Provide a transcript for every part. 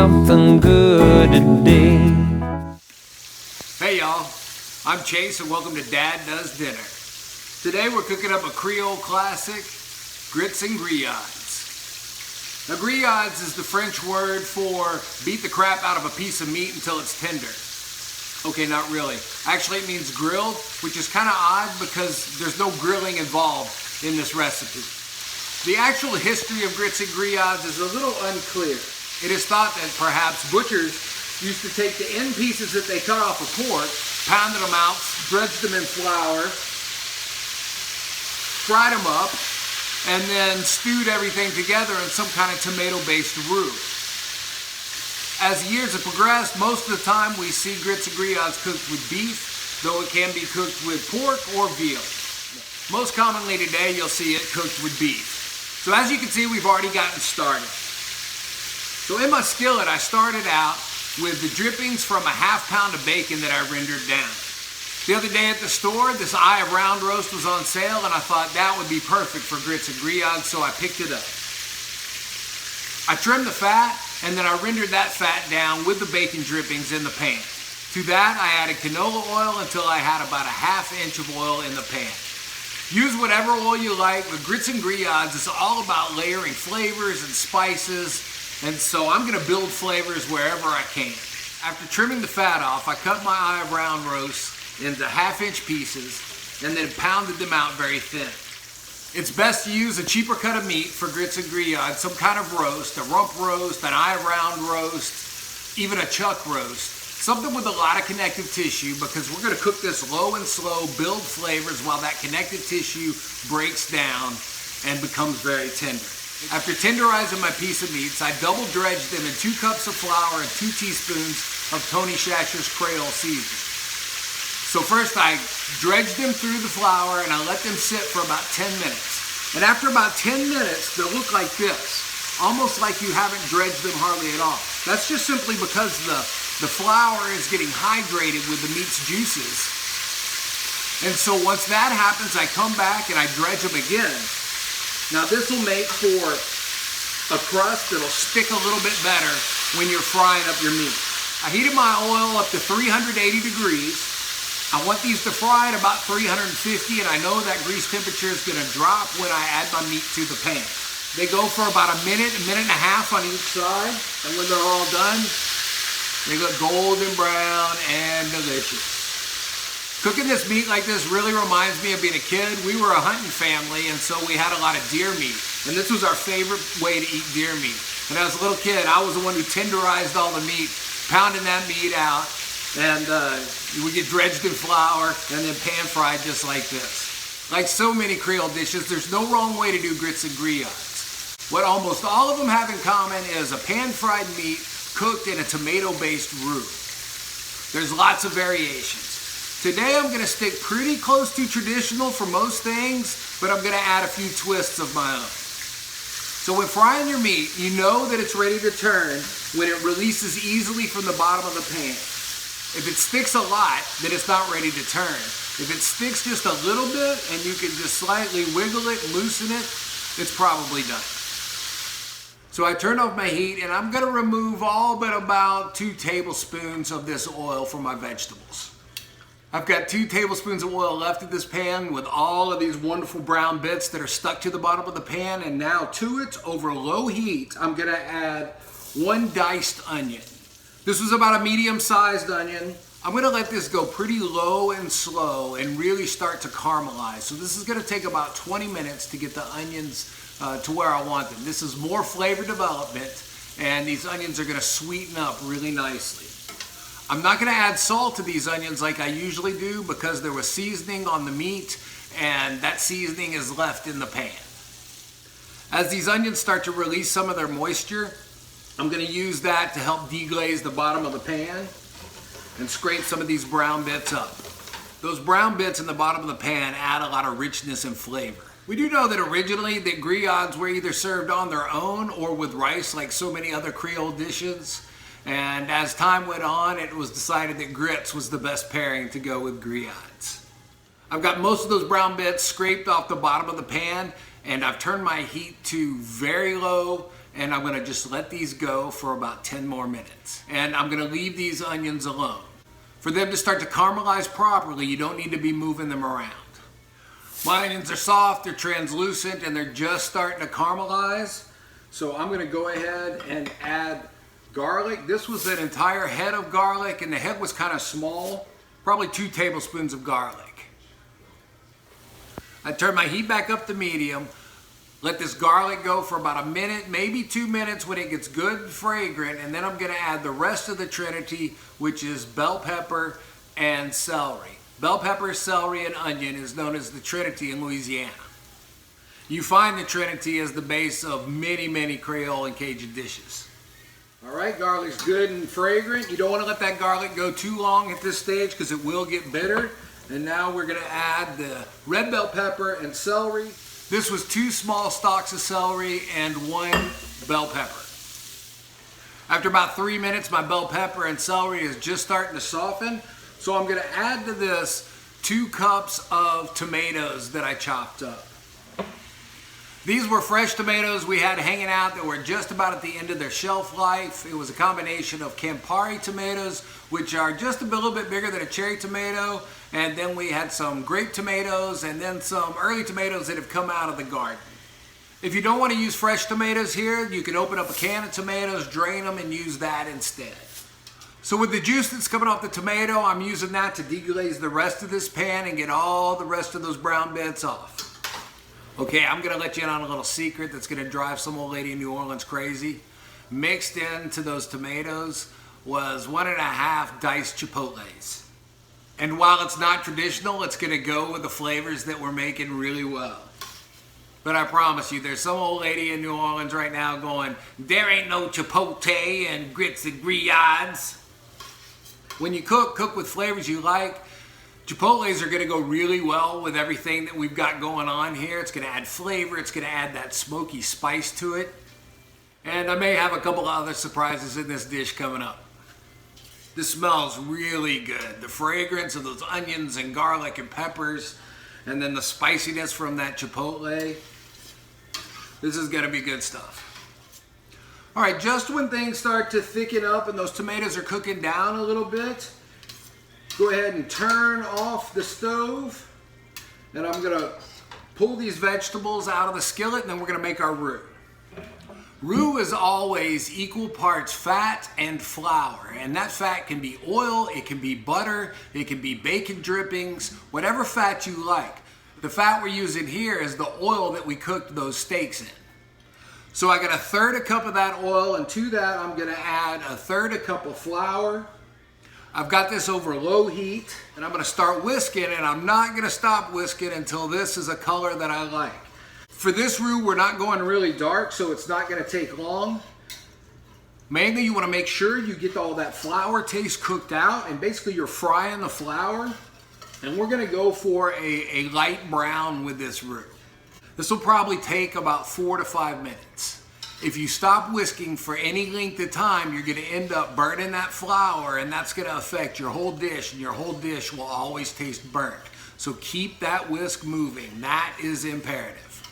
something good today. Hey y'all, I'm Chase and welcome to Dad Does Dinner. Today we're cooking up a Creole classic, grits and grillades. Now grillades is the French word for beat the crap out of a piece of meat until it's tender. Okay, not really. Actually it means grilled, which is kind of odd because there's no grilling involved in this recipe. The actual history of grits and grillades is a little unclear. It is thought that perhaps butchers used to take the end pieces that they cut off of pork, pounded them out, dredged them in flour, fried them up, and then stewed everything together in some kind of tomato-based roux. As years have progressed, most of the time we see grits and grillades cooked with beef, though it can be cooked with pork or veal. Most commonly today you'll see it cooked with beef. So as you can see, we've already gotten started. So in my skillet, I started out with the drippings from a half pound of bacon that I rendered down. The other day at the store, this eye of round roast was on sale and I thought that would be perfect for grits and grillades, so I picked it up. I trimmed the fat and then I rendered that fat down with the bacon drippings in the pan. To that, I added canola oil until I had about a ½ inch of oil in the pan. Use whatever oil you like, but grits and grillades is all about layering flavors and spices, and so I'm going to build flavors wherever I can. After trimming the fat off, I cut my eye of round roast into ½ inch pieces and then pounded them out very thin. It's best to use a cheaper cut of meat for grits and grillades, some kind of roast, a rump roast, an eye of round roast, even a chuck roast. Something with a lot of connective tissue because we're going to cook this low and slow, build flavors while that connective tissue breaks down and becomes very tender. After tenderizing my piece of meats, I double dredged them in 2 cups of flour and 2 teaspoons of Tony Chacher's Creole seasoning. So first I dredged them through the flour and I let them sit for about 10 minutes. And after about 10 minutes, they'll look like this, almost like you haven't dredged them hardly at all. That's just simply because the flour is getting hydrated with the meat's juices. And so once that happens, I come back and I dredge them again. Now this will make for a crust that'll stick a little bit better when you're frying up your meat. I heated my oil up to 380 degrees. I want these to fry at about 350, and I know that grease temperature is going to drop when I add my meat to the pan. They go for about a minute and a half on each side, and when they're all done, they look golden brown and delicious. Cooking this meat like this really reminds me of being a kid. We were a hunting family, and so we had a lot of deer meat. And this was our favorite way to eat deer meat. And as a little kid, I was the one who tenderized all the meat, pounding that meat out, and we get dredged in flour and then pan fried just like this. Like so many Creole dishes, there's no wrong way to do grits and grillades. What almost all of them have in common is a pan-fried meat cooked in a tomato-based roux. There's lots of variations. Today I'm going to stick pretty close to traditional for most things, but I'm going to add a few twists of my own. So when frying your meat, you know that it's ready to turn when it releases easily from the bottom of the pan. If it sticks a lot, then it's not ready to turn. If it sticks just a little bit and you can just slightly wiggle it, loosen it, it's probably done. So I turned off my heat and I'm going to remove all but about 2 tablespoons of this oil from my vegetables. I've got 2 tablespoons of oil left in this pan with all of these wonderful brown bits that are stuck to the bottom of the pan, and now to it, over low heat, I'm going to add 1 diced onion. This was about a medium-sized onion. I'm going to let this go pretty low and slow and really start to caramelize. So this is going to take about 20 minutes to get the onions to where I want them. This is more flavor development, and these onions are going to sweeten up really nicely. I'm not going to add salt to these onions like I usually do because there was seasoning on the meat, and that seasoning is left in the pan. As these onions start to release some of their moisture, I'm going to use that to help deglaze the bottom of the pan and scrape some of these brown bits up. Those brown bits in the bottom of the pan add a lot of richness and flavor. We do know that originally the grillades were either served on their own or with rice like so many other Creole dishes. And as time went on, it was decided that grits was the best pairing to go with grillades. I've got most of those brown bits scraped off the bottom of the pan, and I've turned my heat to very low and I'm gonna just let these go for about 10 more minutes. And I'm gonna leave these onions alone. For them to start to caramelize properly, you don't need to be moving them around. My onions are soft, they're translucent, and they're just starting to caramelize. So I'm gonna go ahead and add garlic. This was an entire head of garlic, and the head was kind of small, probably 2 tablespoons of garlic. I turn my heat back up to medium, let this garlic go for about a minute, maybe 2 minutes when it gets good and fragrant, and then I'm gonna add the rest of the trinity, which is bell pepper and celery. Bell pepper, celery, and onion is known as the trinity in Louisiana. You find the trinity as the base of many, many Creole and Cajun dishes. All right, garlic's good and fragrant. You don't want to let that garlic go too long at this stage because it will get bitter. And now we're going to add the red bell pepper and celery. This was 2 small stalks of celery and 1 bell pepper. After about 3 minutes, my bell pepper and celery is just starting to soften. So I'm going to add to this 2 cups of tomatoes that I chopped up. These were fresh tomatoes we had hanging out that were just about at the end of their shelf life. It was a combination of Campari tomatoes, which are just a little bit bigger than a cherry tomato. And then we had some grape tomatoes and then some early tomatoes that have come out of the garden. If you don't want to use fresh tomatoes here, you can open up a can of tomatoes, drain them, and use that instead. So with the juice that's coming off the tomato, I'm using that to deglaze the rest of this pan and get all the rest of those brown bits off. Okay, I'm gonna let you in on a little secret that's gonna drive some old lady in New Orleans crazy. Mixed into those tomatoes was 1.5 diced chipotles. And while it's not traditional, it's gonna go with the flavors that we're making really well. But I promise you, there's some old lady in New Orleans right now going, there ain't no chipotle and grits and grillades. When you cook with flavors you like. Chipotles are going to go really well with everything that we've got going on here. It's going to add flavor. It's going to add that smoky spice to it. And I may have a couple other surprises in this dish coming up. This smells really good. The fragrance of those onions and garlic and peppers, and then the spiciness from that chipotle. This is going to be good stuff. All right, just when things start to thicken up and those tomatoes are cooking down a little bit, go ahead and turn off the stove, and I'm gonna pull these vegetables out of the skillet, and then we're gonna make our roux. Roux is always equal parts fat and flour, and that fat can be oil, it can be butter, it can be bacon drippings, whatever fat you like. The fat we're using here is the oil that we cooked those steaks in. So I got 1/3 cup of that oil, and to that I'm gonna add 1/3 cup of flour. I've got this over low heat, and I'm gonna start whisking, and I'm not gonna stop whisking until this is a color that I like. For this roux, we're not going really dark, so it's not gonna take long. Mainly, you wanna make sure you get all that flour taste cooked out, and basically you're frying the flour, and we're gonna go for a light brown with this roux. This will probably take about 4 to 5 minutes. If you stop whisking for any length of time, you're gonna end up burning that flour, and that's gonna affect your whole dish, and your whole dish will always taste burnt. So keep that whisk moving. That is imperative.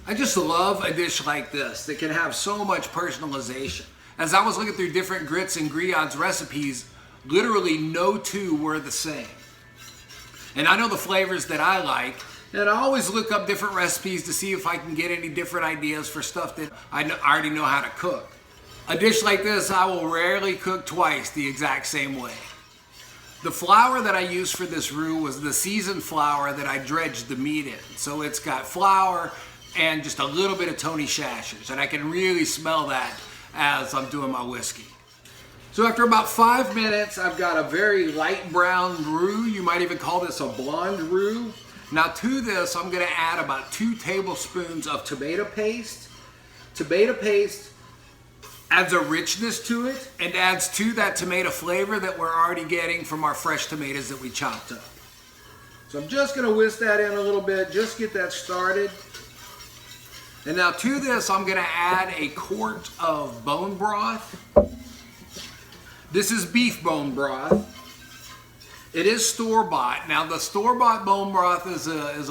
I just love a dish like this that can have so much personalization. As I was looking through different grits and grillades recipes, literally no 2 were the same. And I know the flavors that I like, and I always look up different recipes to see if I can get any different ideas for stuff that I already know how to cook. A dish like this, I will rarely cook twice the exact same way. The flour that I used for this roux was the seasoned flour that I dredged the meat in. So it's got flour and just a little bit of Tony Chacher's, and I can really smell that as I'm doing my whiskey. So after about 5 minutes, I've got a very light brown roux. You might even call this a blonde roux. Now to this, I'm gonna add about 2 tablespoons of tomato paste. Tomato paste adds a richness to it and adds to that tomato flavor that we're already getting from our fresh tomatoes that we chopped up. So I'm just gonna whisk that in a little bit, just get that started. And now to this, I'm gonna add a quart of bone broth. This is beef bone broth. It is store-bought. Now the store-bought bone broth is a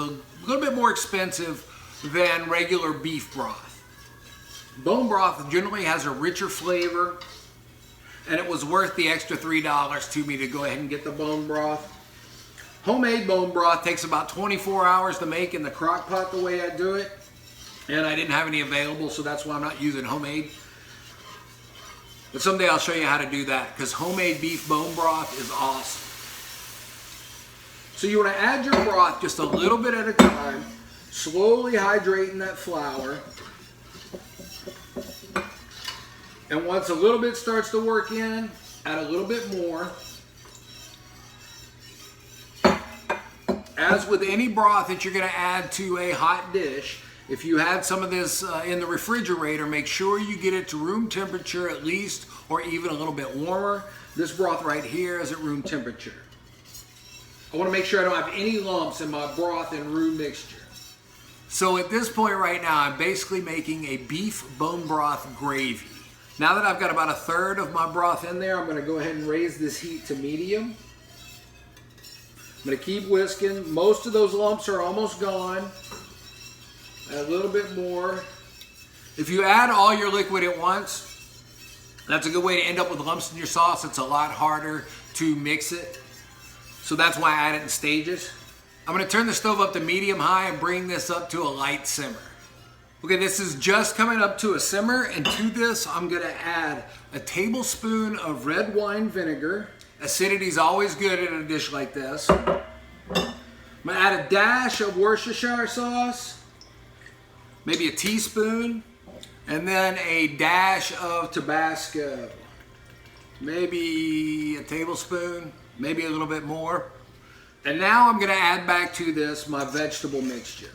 little bit more expensive than regular beef broth. Bone broth generally has a richer flavor, and it was worth the extra $3 to me to go ahead and get the bone broth. Homemade bone broth takes about 24 hours to make in the crock pot the way I do it, and I didn't have any available, so that's why I'm not using homemade. But someday I'll show you how to do that, because homemade beef bone broth is awesome. So you want to add your broth just a little bit at a time, slowly hydrating that flour. And once a little bit starts to work in, add a little bit more. As with any broth that you're going to add to a hot dish, if you had some of this in the refrigerator, make sure you get it to room temperature at least, or even a little bit warmer. This broth right here is at room temperature. I want to make sure I don't have any lumps in my broth and roux mixture. So at this point right now, I'm basically making a beef bone broth gravy. Now that I've got about a third of my broth in there, I'm going to go ahead and raise this heat to medium. I'm going to keep whisking. Most of those lumps are almost gone. Add a little bit more. If you add all your liquid at once, that's a good way to end up with lumps in your sauce. It's a lot harder to mix it. So that's why I add it in stages. I'm going to turn the stove up to medium high and bring this up to a light simmer. Okay, this is just coming up to a simmer, and to this I'm going to add a tablespoon of red wine vinegar. Acidity is always good in a dish like this. I'm going to add a dash of Worcestershire sauce, maybe a teaspoon, and then a dash of Tabasco. Maybe a tablespoon, maybe a little bit more. And now I'm going to add back to this my vegetable mixture.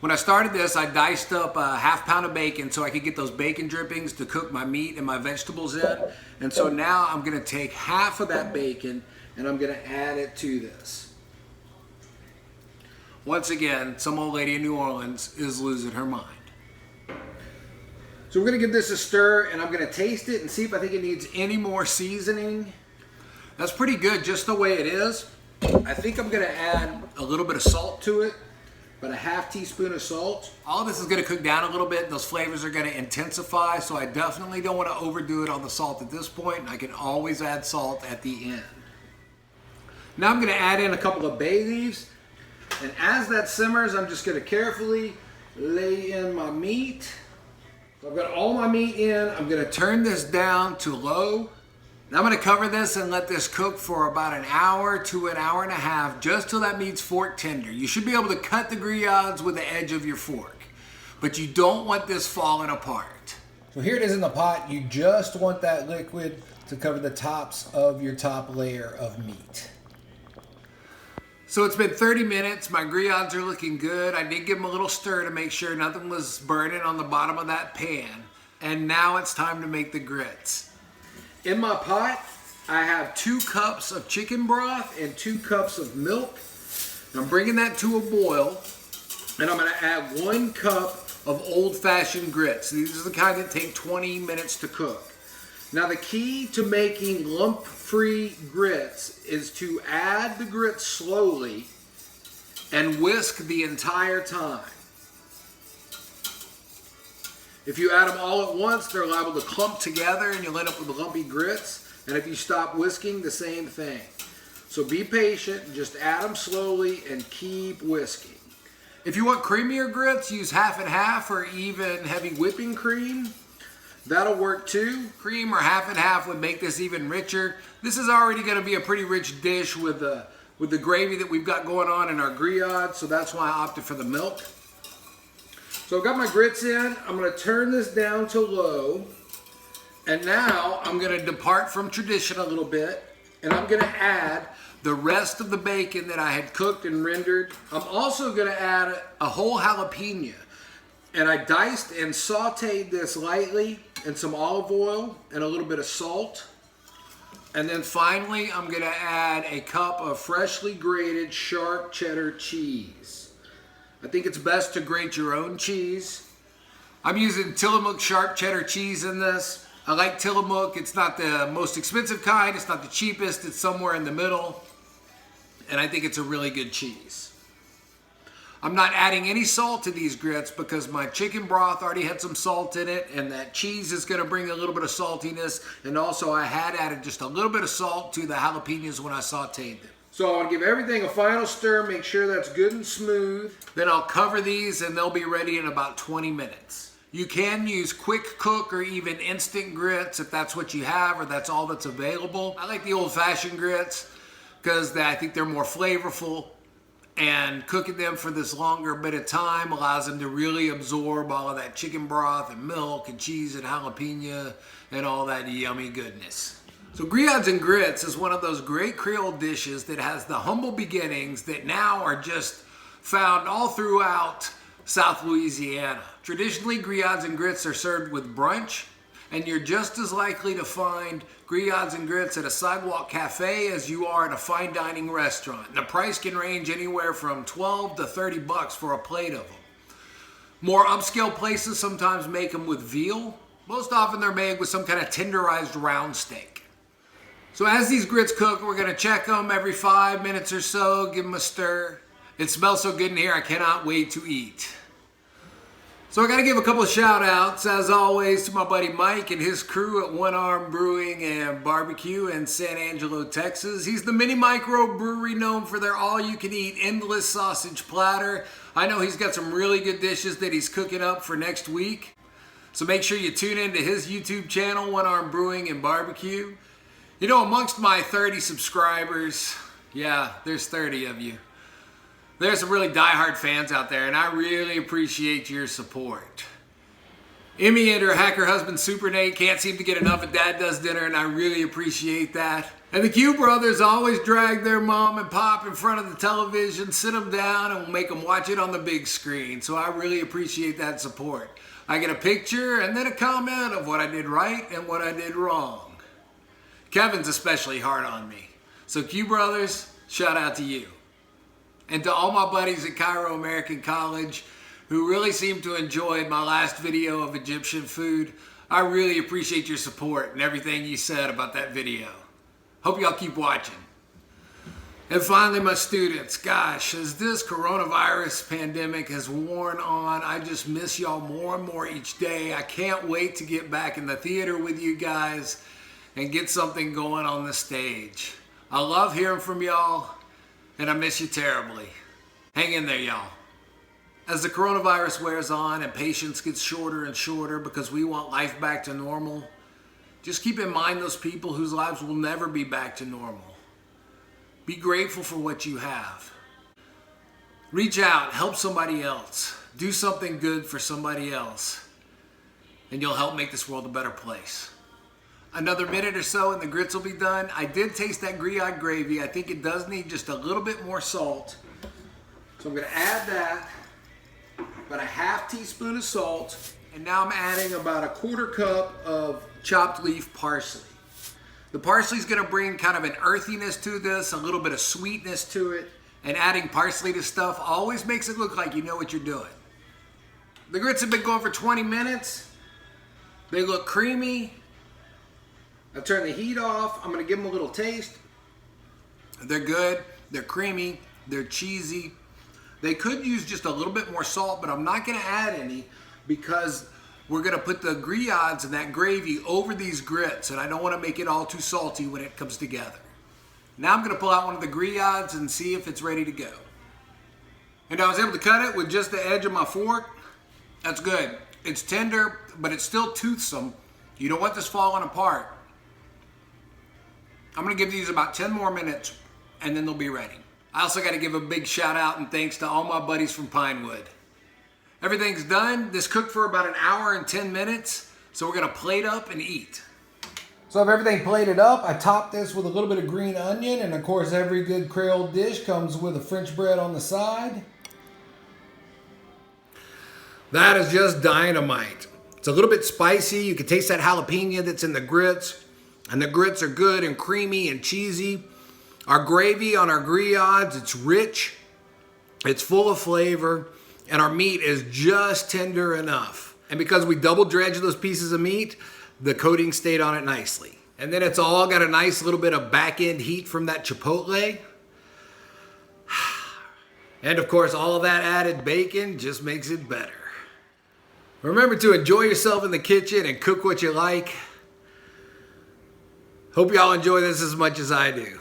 When I started this, I diced up a ½ pound of bacon so I could get those bacon drippings to cook my meat and my vegetables in. And so now I'm going to take half of that bacon and I'm going to add it to this. Once again, some old lady in New Orleans is losing her mind. So we're going to give this a stir, and I'm going to taste it and see if I think it needs any more seasoning. That's pretty good just the way it is. I think I'm going to add a little bit of salt to it. About a ½ teaspoon of salt. All of this is going to cook down a little bit, and those flavors are going to intensify, so I definitely don't want to overdo it on the salt at this point, and I can always add salt at the end. Now I'm going to add in a couple of bay leaves, and as that simmers, I'm just going to carefully lay in my meat. So I've got all my meat in. I'm going to turn this down to low. Now I'm going to cover this and let this cook for about an hour to an hour and a half, just till that meat's fork tender. You should be able to cut the grillades with the edge of your fork, but you don't want this falling apart. So here it is in the pot. You just want that liquid to cover the tops of your top layer of meat. So it's been 30 minutes. My grillades are looking good. I did give them a little stir to make sure nothing was burning on the bottom of that pan. And now it's time to make the grits. In my pot, I have 2 cups of chicken broth and 2 cups of milk. I'm bringing that to a boil, and I'm going to add 1 cup of old-fashioned grits. These are the kind that take 20 minutes to cook. Now the key to making lump-free grits is to add the grits slowly and whisk the entire time. If you add them all at once, they're liable to clump together and you'll end up with lumpy grits. And if you stop whisking, the same thing. So be patient, just add them slowly and keep whisking. If you want creamier grits, use half and half or even heavy whipping cream. That'll work too. Cream or half and half would make this even richer. This is already going to be a pretty rich dish with the gravy that we've got going on in our grillades, so that's why I opted for the milk. So I've got my grits in. I'm going to turn this down to low. And now I'm going to depart from tradition a little bit. And I'm going to add the rest of the bacon that I had cooked and rendered. I'm also going to add a whole jalapeno. And I diced and sauteed this lightly in some olive oil and a little bit of salt. And then finally, I'm going to add a cup of freshly grated sharp cheddar cheese. I think it's best to grate your own cheese. I'm using Tillamook sharp cheddar cheese in this. I like Tillamook. It's not the most expensive kind. It's not the cheapest. It's somewhere in the middle. And I think it's a really good cheese. I'm not adding any salt to these grits because my chicken broth already had some salt in it, and that cheese is going to bring a little bit of saltiness. And also I had added just a little bit of salt to the jalapenos when I sauteed them. So I want to give everything a final stir, make sure that's good and smooth. Then I'll cover these and they'll be ready in about 20 minutes. You can use quick cook or even instant grits if that's what you have or that's all that's available. I like the old-fashioned grits because I think they're more flavorful, and cooking them for this longer bit of time allows them to really absorb all of that chicken broth and milk and cheese and jalapeno and all that yummy goodness. So grillades and grits is one of those great Creole dishes that has the humble beginnings that now are just found all throughout South Louisiana. Traditionally, grillades and grits are served with brunch, and you're just as likely to find grillades and grits at a sidewalk cafe as you are at a fine dining restaurant. And the price can range anywhere from 12 to 30 bucks for a plate of them. More upscale places sometimes make them with veal. Most often they're made with some kind of tenderized round steak. So as these grits cook, we're gonna check them every 5 minutes or so, give them a stir. It smells so good in here, I cannot wait to eat. So I gotta give a couple of shout outs, as always, to my buddy Mike and his crew at One Arm Brewing and Barbecue in San Angelo, Texas. He's the mini micro brewery known for their all-you-can-eat endless sausage platter. I know he's got some really good dishes that he's cooking up for next week. So make sure you tune into his YouTube channel, One Arm Brewing and Barbecue. You know, amongst my 30 subscribers, yeah, there's 30 of you. There's some really diehard fans out there, and I really appreciate your support. Emmy and her hacker husband, Super Nate, can't seem to get enough of Dad Does Dinner, and I really appreciate that. And the Q brothers always drag their mom and pop in front of the television, sit them down, and make them watch it on the big screen. So I really appreciate that support. I get a picture and then a comment of what I did right and what I did wrong. Kevin's especially hard on me. So Q brothers, shout out to you. And to all my buddies at Cairo American College who really seemed to enjoy my last video of Egyptian food, I really appreciate your support and everything you said about that video. Hope y'all keep watching. And finally, my students, gosh, as this coronavirus pandemic has worn on, I just miss y'all more and more each day. I can't wait to get back in the theater with you guys and get something going on the stage. I love hearing from y'all. And I miss you terribly. Hang in there, y'all. As the coronavirus wears on and patience gets shorter and shorter because we want life back to normal, just keep in mind those people whose lives will never be back to normal. Be grateful for what you have. Reach out, help somebody else. Do something good for somebody else. And you'll help make this world a better place. Another minute or so and the grits will be done. I did taste that grillade gravy. I think it does need just a little bit more salt. So I'm gonna add that, about a half teaspoon of salt. And now I'm adding about a 1/4 cup of chopped leaf parsley. The parsley is gonna bring kind of an earthiness to this, a little bit of sweetness to it. And adding parsley to stuff always makes it look like you know what you're doing. The grits have been going for 20 minutes. They look creamy. I've turned the heat off. I'm gonna give them a little taste. They're good, they're creamy, they're cheesy. They could use just a little bit more salt, but I'm not gonna add any because we're gonna put the grillades and that gravy over these grits, and I don't wanna make it all too salty when it comes together. Now I'm gonna pull out one of the grillades and see if it's ready to go. And I was able to cut it with just the edge of my fork. That's good. It's tender, but it's still toothsome. You don't want this falling apart. I'm gonna give these about 10 more minutes and then they'll be ready. I also gotta give a big shout out and thanks to all my buddies from Pinewood. Everything's done. This cooked for about 1 hour and 10 minutes. So we're gonna plate up and eat. So I have everything plated up. I topped this with a little bit of green onion, and of course every good Creole dish comes with a French bread on the side. That is just dynamite. It's a little bit spicy. You can taste that jalapeno that's in the grits. And the grits are good and creamy and cheesy. Our gravy on our grillades, it's rich, it's full of flavor, and our meat is just tender enough. And because we double dredged those pieces of meat, the coating stayed on it nicely. And then it's all got a nice little bit of back end heat from that chipotle. And of course, all of that added bacon just makes it better. Remember to enjoy yourself in the kitchen and cook what you like. Hope y'all enjoy this as much as I do.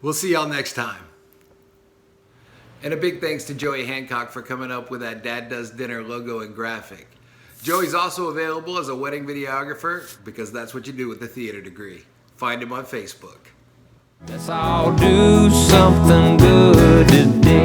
We'll see y'all next time. And a big thanks to Joey Hancock for coming up with that Dad Does Dinner logo and graphic. Joey's also available as a wedding videographer because that's what you do with a theater degree. Find him on Facebook. Let's all do something good today.